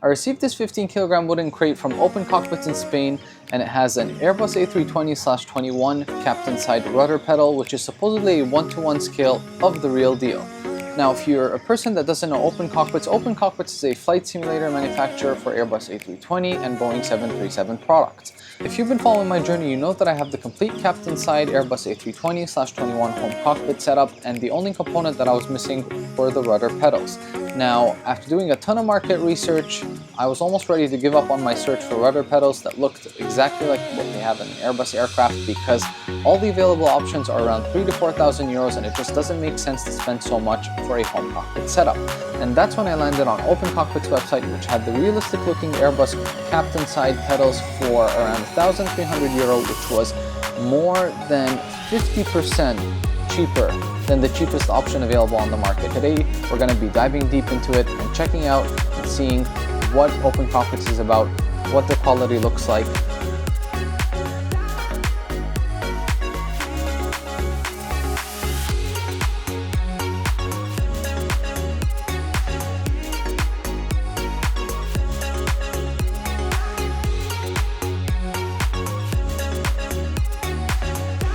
I received this 15 kilogram wooden crate from OpenCockpits in Spain, and it has an Airbus A320/21 Captain Side rudder pedal, which is supposedly a 1:1 scale of the real deal. Now, if you're a person that doesn't know OpenCockpits, OpenCockpits is a flight simulator manufacturer for Airbus A320 and Boeing 737 products. If you've been following my journey, you know that I have the complete Captain Side Airbus A320/21 home cockpit setup, and the only component that I was missing were the rudder pedals. Now, after doing a ton of market research, I was almost ready to give up on my search for rudder pedals that looked exactly like what they have in an Airbus aircraft, because all the available options are around 3,000 to 4,000 euros, and it just doesn't make sense to spend so much for a home cockpit setup. And that's when I landed on OpenCockpits website, which had the realistic looking Airbus Captain Side pedals for around 1,300 euro, which was more than 50% cheaper than the cheapest option available on the market. Today, we're going to be diving deep into it and checking out and seeing what OpenCockpits is about, what the quality looks like.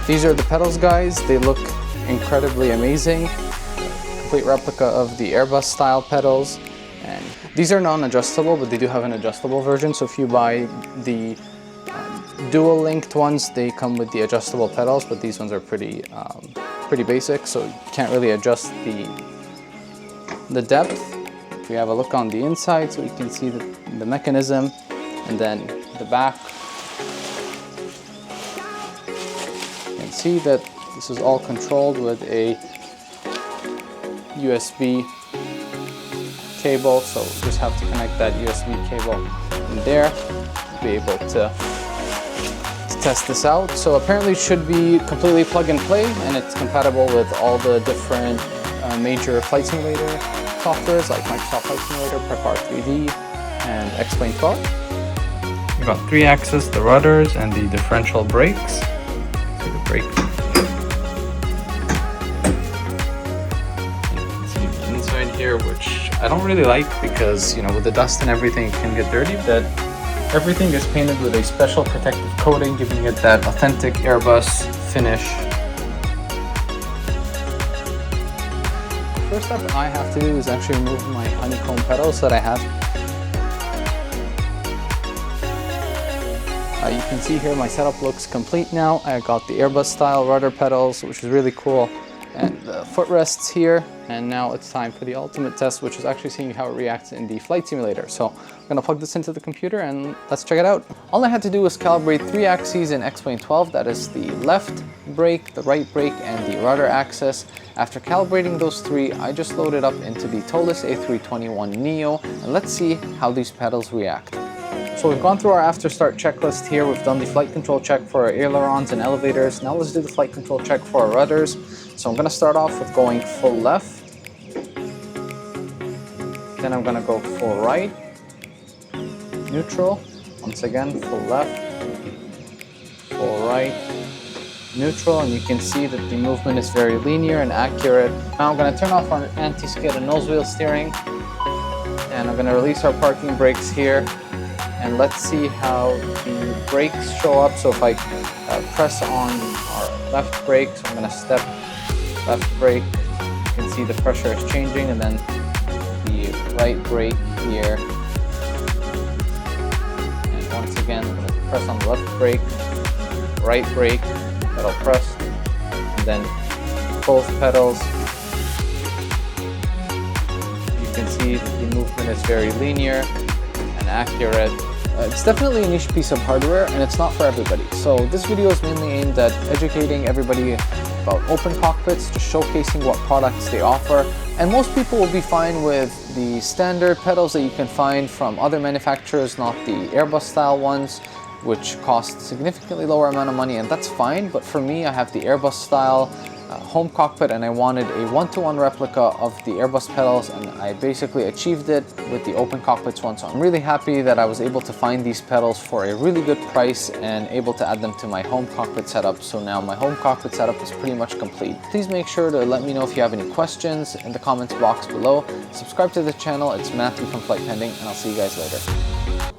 These are the pedals, guys. They look incredibly amazing. Complete replica of the Airbus style pedals. And these are non-adjustable, but they do have an adjustable version. So if you buy the dual linked ones, they come with the adjustable pedals, but these ones are pretty basic, so you can't really adjust the depth. We have a look on the inside, so you can see the mechanism, and then the back. See that this is all controlled with a USB cable, so we just have to connect that USB cable in there to be able to test this out. So apparently it should be completely plug and play, and it's compatible with all the different major flight simulator softwares like Microsoft Flight Simulator, Prepar 3D, and XPLANE 12. We've got 3-axis, the rudders, and the differential brakes. Brake. You can see the inside here, which I don't really like because, you know, with the dust and everything it can get dirty, but everything is painted with a special protective coating, giving it that authentic Airbus finish. First step I have to do is actually remove my honeycomb pedals that I have. You can see here my setup looks complete now. I got the Airbus style rudder pedals, which is really cool, and the footrests here. And now it's time for the ultimate test, which is actually seeing how it reacts in the flight simulator. So I'm gonna plug this into the computer and let's check it out. All I had to do was calibrate 3 axes in XPLANE 12. That is the left brake, the right brake, and the rudder axis. After calibrating those 3, I just loaded up into the Toliss A321 Neo, and let's see how these pedals react. So we've gone through our after start checklist here. We've done the flight control check for our ailerons and elevators. Now let's do the flight control check for our rudders. So I'm going to start off with going full left. Then I'm going to go full right. Neutral. Once again, full left. Full right. Neutral. And you can see that the movement is very linear and accurate. Now I'm going to turn off our anti-skid and nose wheel steering. And I'm going to release our parking brakes here. And let's see how the brakes show up. So if I press on our left brake, so I'm going to step left brake, you can see the pressure is changing, and then the right brake here. And once again, I'm going to press on the left brake, right brake, pedal pressed, and then both pedals. You can see that the movement is very linear and accurate. It's definitely a niche piece of hardware, and it's not for everybody. So this video is mainly aimed at educating everybody about OpenCockpits, just showcasing what products they offer. And most people will be fine with the standard pedals that you can find from other manufacturers, not the Airbus style ones, which cost significantly lower amount of money, and that's fine. But for me, I have the Airbus style home cockpit and I wanted a 1-to-1 replica of the Airbus pedals, and I basically achieved it with the OpenCockpits one. So I'm really happy that I was able to find these pedals for a really good price and able to add them to my home cockpit setup. So now my home cockpit setup is pretty much complete. Please make sure to let me know if you have any questions in the comments box below. Subscribe to the channel. It's Matthew from Flight Pending, and I'll see you guys later.